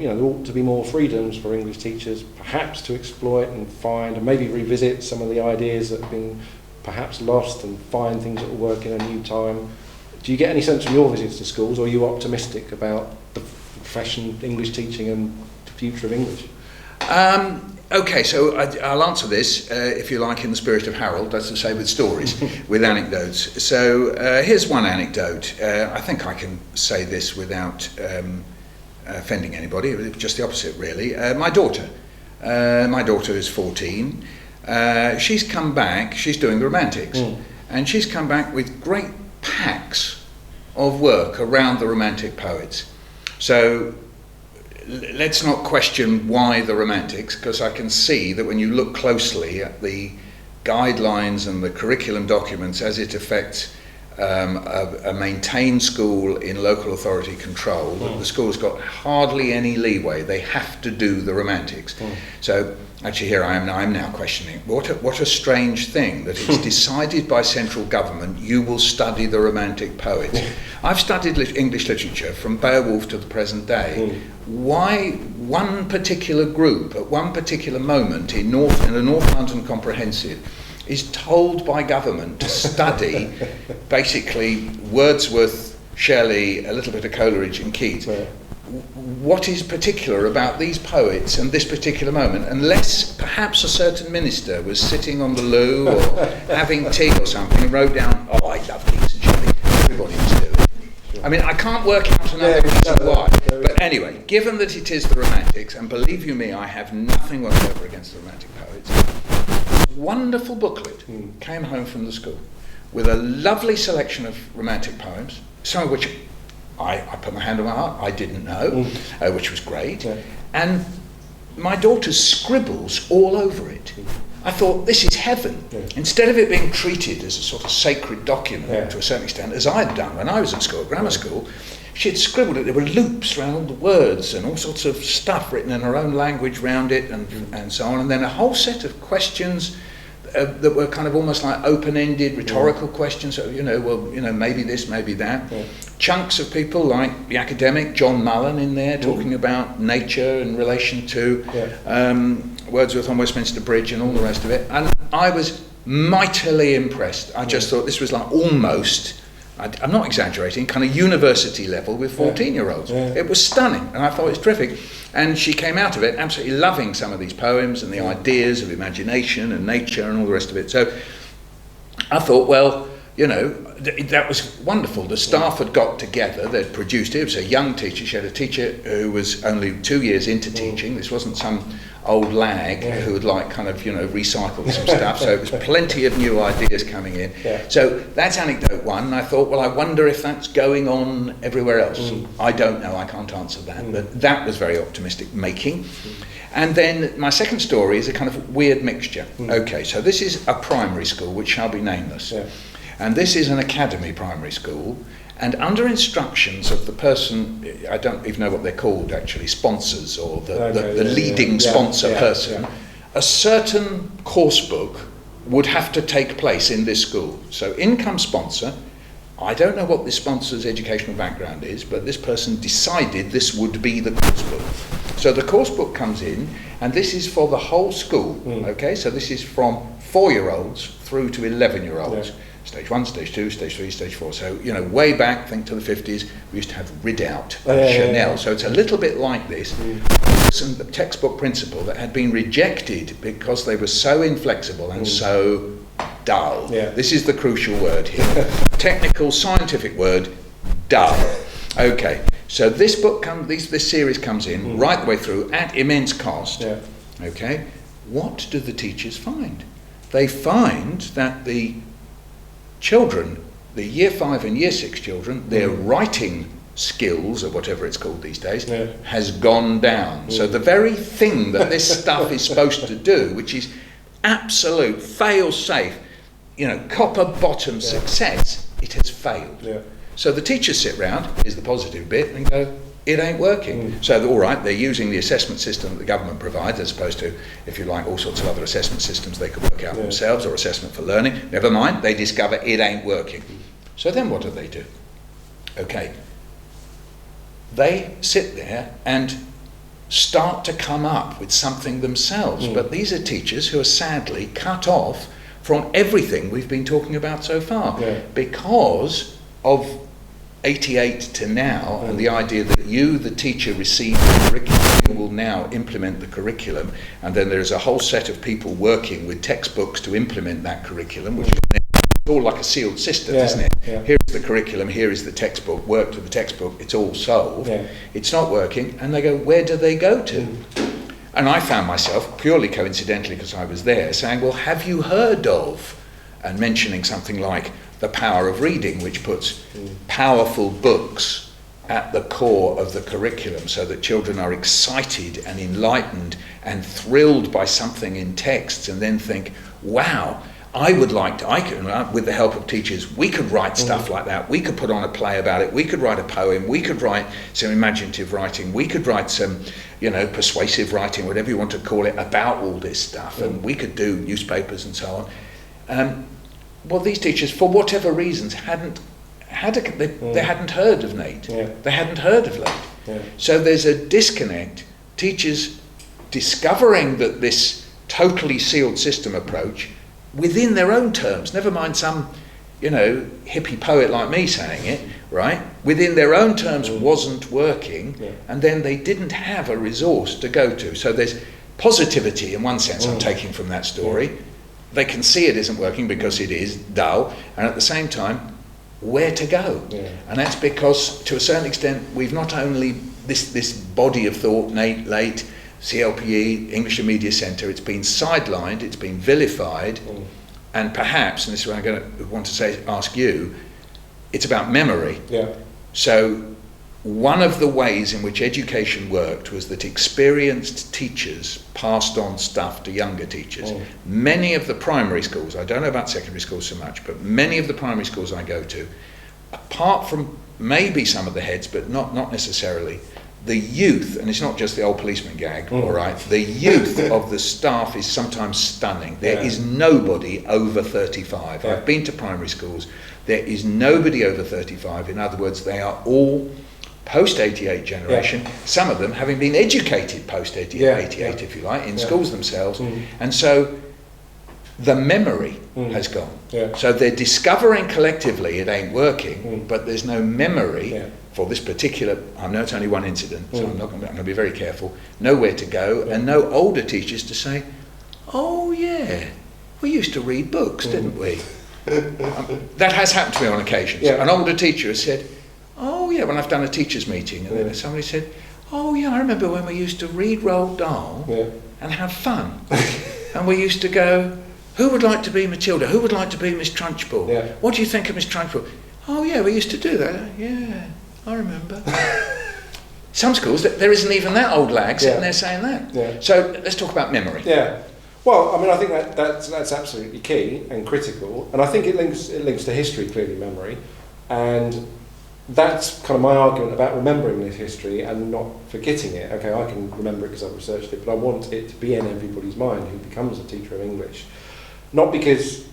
there ought to be more freedoms for English teachers, perhaps to exploit and find and maybe revisit some of the ideas that have been perhaps lost and find things that will work in a new time. Do you get any sense from your visits to schools, or are you optimistic about the profession, English teaching, and the future of English? Okay, so I'll answer this, if you like, in the spirit of Harold, that's to say with stories, with anecdotes. So here's one anecdote. I think I can say this without offending anybody, just the opposite really. My daughter is 14. She's come back, she's doing the Romantics, and she's come back with great packs of work around the Romantic poets. So let's not question why the Romantics, because I can see that when you look closely at the guidelines and the curriculum documents as it affects a maintained school in local authority control, the school's got hardly any leeway. They have to do the Romantics. So actually here I am now questioning, what a strange thing that it's decided by central government you will study the Romantic poets. I've studied English literature from Beowulf to the present day. Why one particular group at one particular moment in a North London comprehensive is told by government to study basically Wordsworth, Shelley, a little bit of Coleridge and Keats? What is particular about these poets and this particular moment, unless perhaps a certain minister was sitting on the loo or having tea or something and wrote down, oh, I love Keats and Shelley, everybody was doing it. I mean, I can't work out another reason why. But anyway, given that it is the Romantics, and believe you me, I have nothing whatsoever against the Romantic poets, this wonderful booklet came home from the school with a lovely selection of Romantic poems, some of which I put my hand on my heart, I didn't know, which was great. And my daughter scribbles all over it. I thought, this is heaven. Instead of it being treated as a sort of sacred document to a certain extent, as I'd done when I was at school, grammar school, she had scribbled it. There were loops around all the words and all sorts of stuff written in her own language around it and so on. And then a whole set of questions that were kind of almost like open-ended rhetorical questions. So, maybe this, maybe that. Chunks of people like the academic John Mullen in there talking about nature in relation to Wordsworth on Westminster Bridge and all the rest of it. And I was mightily impressed. I just thought this was like almost, I'm not exaggerating, kind of university level with 14-year-olds. It was stunning, and I thought it was terrific. And she came out of it absolutely loving some of these poems and the ideas of imagination and nature and all the rest of it. So I thought, well, that was wonderful. The staff had got together, they'd produced it. It was a young teacher. She had a teacher who was only 2 years into teaching. This wasn't some old lag who had recycled some stuff. So it was plenty of new ideas coming in. So that's anecdote one. And I thought, well, I wonder if that's going on everywhere else. I don't know, I can't answer that. But that was very optimistic making. And then my second story is a kind of weird mixture. Okay, so this is a primary school which shall be nameless. And this is an academy primary school, and under instructions of the person, I don't even know what they're called actually, sponsors, or the leading sponsor person, a certain course book would have to take place in this school. So income sponsor, I don't know what this sponsor's educational background is, but this person decided this would be the course book. So the course book comes in, and this is for the whole school, okay? So this is from 4-year-olds through to 11-year-olds. Stage 1, Stage 2, Stage 3, Stage 4. So, way back, think to the 50s, we used to have Ridout and Chanel. So it's a little bit like this. And the textbook principle that had been rejected because they were so inflexible and so dull. This is the crucial word here. Technical, scientific word, dull. Okay, so this series comes in right the way through at immense cost. Okay, what do the teachers find? They find that the children, the year 5 and year 6 children, their writing skills, or whatever it's called these days, has gone down. So the very thing that this stuff is supposed to do, which is absolute fail-safe, copper bottom success, it has failed. So the teachers sit round, here's the positive bit, and go, it ain't working. So, all right, they're using the assessment system that the government provides, as opposed to, if you like, all sorts of other assessment systems they could work out themselves, or assessment for learning. Never mind, they discover it ain't working. So then what do? Okay, they sit there and start to come up with something themselves. But these are teachers who are sadly cut off from everything we've been talking about so far because of 88 to now, and the idea that you, the teacher, receive the curriculum, you will now implement the curriculum, and then there's a whole set of people working with textbooks to implement that curriculum, which is all like a sealed system, isn't it? Here's the curriculum, here is the textbook, work to the textbook, it's all solved. It's not working, and they go, where do they go to? And I found myself, purely coincidentally because I was there, saying, well, have you heard of, and mentioning something like The Power of Reading, which puts powerful books at the core of the curriculum so that children are excited and enlightened and thrilled by something in texts and then think, wow, I would like to, with the help of teachers, we could write stuff like that. We could put on a play about it. We could write a poem. We could write some imaginative writing. We could write some, persuasive writing, whatever you want to call it, about all this stuff. And we could do newspapers and so on. Well, these teachers, for whatever reasons, they hadn't heard of Nate. They hadn't heard of Nate. So there's a disconnect. Teachers discovering that this totally sealed system approach, within their own terms, never mind some, hippie poet like me saying it, right? Within their own terms wasn't working, and then they didn't have a resource to go to. So there's positivity in one sense I'm taking from that story. They can see it isn't working because it is dull, and at the same time, where to go? And that's because, to a certain extent, we've not only this body of thought, Nate, Late, CLPE, English and Media Centre, it's been sidelined, it's been vilified, and perhaps, and this is what I'm going to want to ask you, it's about memory. So one of the ways in which education worked was that experienced teachers passed on stuff to younger teachers. Many of the primary schools, I don't know about secondary schools so much, but many of the primary schools I go to, apart from maybe some of the heads, but not necessarily, the youth, and it's not just the old policeman gag, all right, the youth of the staff is sometimes stunning. There is nobody over 35. I've been to primary schools. There is nobody over 35. In other words, they are all post-88 generation, some of them having been educated post-88, if you like, in schools themselves. And so the memory has gone. So they're discovering collectively it ain't working, but there's no memory for this particular, I know it's only one incident, so I'm going to be very careful, nowhere to go, and no older teachers to say, oh yeah, we used to read books, didn't we? That has happened to me on occasions. An older teacher has said, oh yeah, when I've done a teachers meeting, and then somebody said, oh yeah, I remember when we used to read Roald Dahl and have fun. And we used to go, who would like to be Matilda? Who would like to be Miss Trunchbull? What do you think of Miss Trunchbull? Oh yeah, we used to do that. Yeah, I remember. Some schools, there isn't even that old lag sitting there saying that. So let's talk about memory. Well, I mean, I think that's absolutely key and critical, and I think it links to history, clearly, memory, and that's kind of my argument about remembering this history and not forgetting it. Okay, I can remember it because I've researched it, but I want it to be in everybody's mind who becomes a teacher of English. Not because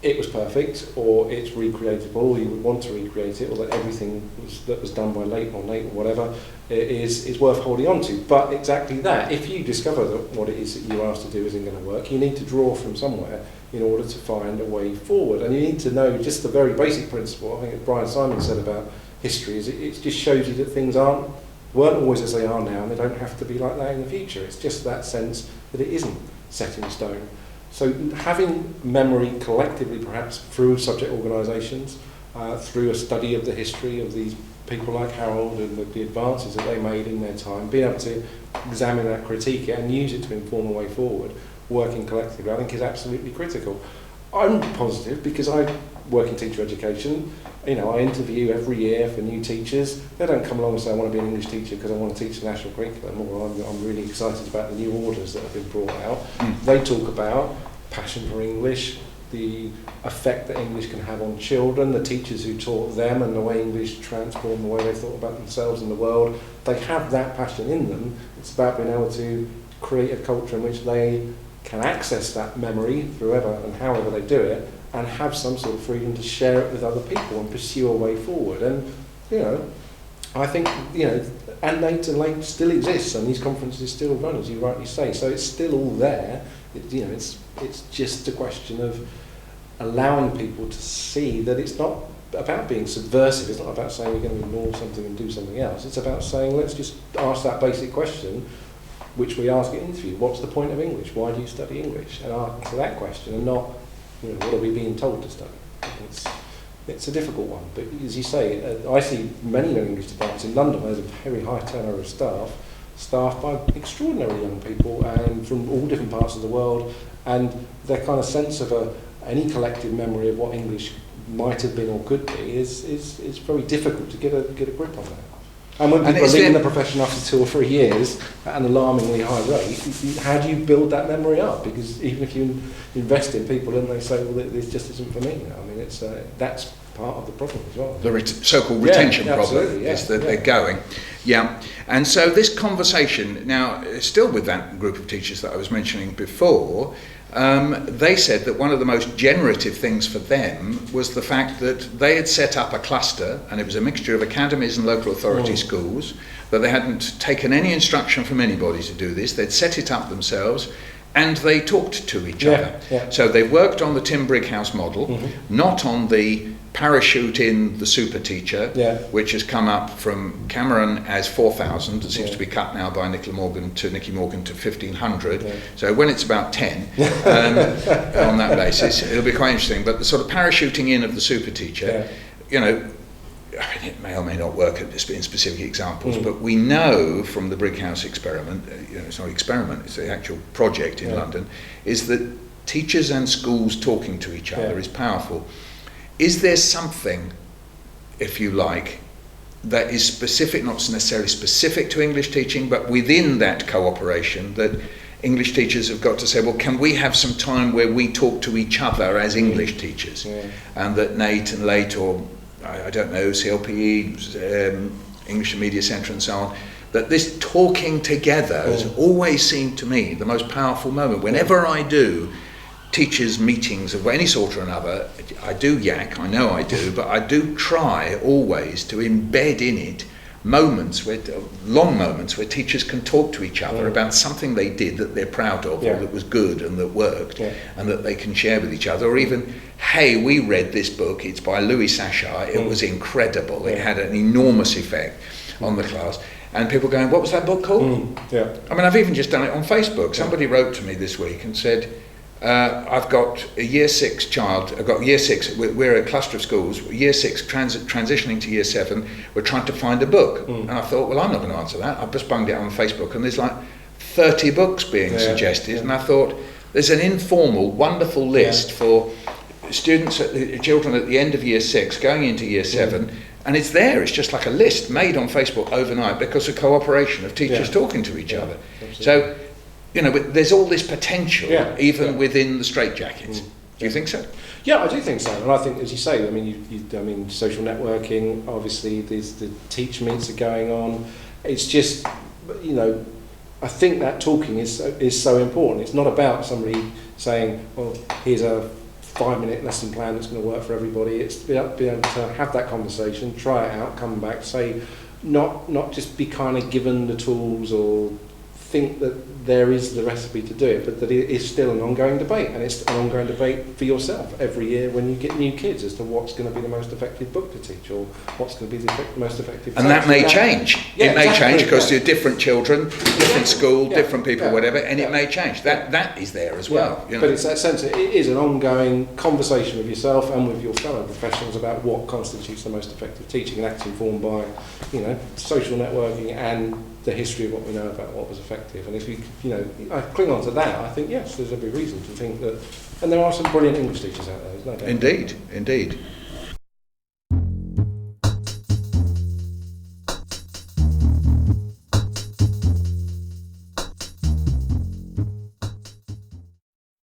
it was perfect or it's recreatable, or you would want to recreate it, or that everything that was done by Nate or whatever is worth holding on to. But exactly that, if you discover that what it is that you're asked to do isn't going to work, you need to draw from somewhere in order to find a way forward. And you need to know just the very basic principle, I think as Brian Simon said about history, is it just shows you that things weren't always as they are now, and they don't have to be like that in the future. It's just that sense that it isn't set in stone. So having memory collectively, perhaps through subject organisations, through a study of the history of these people like Harold and the advances that they made in their time, being able to examine that, critique it and use it to inform a way forward, working collectively, I think is absolutely critical. I'm positive because I work in teacher education. I interview every year for new teachers. They don't come along and say, I want to be an English teacher because I want to teach the national curriculum, or I'm really excited about the new orders that have been brought out. They talk about passion for English, the effect that English can have on children, the teachers who taught them, and the way English transformed the way they thought about themselves and the world. They have that passion in them. It's about being able to create a culture in which they can access that memory throughover and however they do it, and have some sort of freedom to share it with other people and pursue a way forward. And I think, and late still exists, and these conferences still run, as you rightly say. So it's still all there. It's just a question of allowing people to see that it's not about being subversive. It's not about saying we're going to ignore something and do something else. It's about saying, let's just ask that basic question, which we ask at interview. What's the point of English? Why do you study English? And answer that question, and not, what are we being told to study? It's a difficult one, but as you say, I see many English departments in London where there's a very high turnover of staffed by extraordinarily young people and from all different parts of the world, and their kind of sense of any collective memory of what English might have been or could be is very difficult to get a grip on that. And when people are leaving the profession after 2 or 3 years at an alarmingly high rate, how do you build that memory up? Because even if you invest in people and they say, well, this just isn't for me now, I mean, that's part of the problem as well. The so-called retention problem is that they're going. Yeah, and so this conversation, now, still with that group of teachers that I was mentioning before, they said that one of the most generative things for them was the fact that they had set up a cluster, and it was a mixture of academies and local authority schools, that they hadn't taken any instruction from anybody to do this. They'd set it up themselves, and they talked to each other. Yeah. So they worked on the Tim Brighouse model, not on the parachute in the super teacher, which has come up from Cameron as 4,000 and seems to be cut now by Nicky Morgan to 1,500. So when it's about 10 on that basis, it'll be quite interesting. But the sort of parachuting in of the super teacher, I mean, it may or may not work in specific examples, but we know from the Brighouse experiment, it's not an experiment, it's the actual project in London, is that teachers and schools talking to each other is powerful. Is there something, if you like, that is specific, not necessarily specific to English teaching, but within that cooperation that English teachers have got to say, well, can we have some time where we talk to each other as English teachers? And that Nate and Late, or I don't know, CLPE, English and Media Centre and so on, that this talking together has always seemed to me the most powerful moment. Whenever I do teachers' meetings of any sort or another, I do yak, I know I do, but I do try always to embed in it long moments where teachers can talk to each other about something they did that they're proud of, or that was good and that worked, and that they can share with each other. Or even, hey, we read this book, it's by Louis Sachar, it was incredible, it had an enormous effect on the class. And people going, what was that book called? I mean, I've even just done it on Facebook. Somebody wrote to me this week and said, I've got a year 6 child, I've got year 6, we're a cluster of schools, year 6 transitioning to year 7, we're trying to find a book. And I thought, well, I'm not going to answer that. I've just bunged it on Facebook, and there's like 30 books being suggested, and I thought, there's an informal, wonderful list for students, children at the end of year 6, going into year 7, and it's there, it's just like a list made on Facebook overnight because of cooperation of teachers talking to each other. So, but there's all this potential, even within the straitjackets. Do you think so? Yeah, I do think so. And I think, as you say, I mean, social networking, obviously, the teach meets are going on. It's just, I think that talking is so important. It's not about somebody saying, well, here's a 5-minute lesson plan that's going to work for everybody. It's be able to have that conversation, try it out, come back, say, not just be kind of given the tools or think that there is the recipe to do it, but that it is still an ongoing debate, and it's an ongoing debate for yourself every year when you get new kids as to what's going to be the most effective book to teach, or what's going to be the most effective. And that may change. It may change because you're different children, different school, different people, whatever, and it may change. That is there as well. But it's that sense. It is an ongoing conversation with yourself and with your fellow professionals about what constitutes the most effective teaching, and that's informed by, social networking and the history of what we know about what was effective. And if I cling on to that, I think, yes, there's every reason to think that, and there are some brilliant English teachers out there, there's no doubt. Indeed.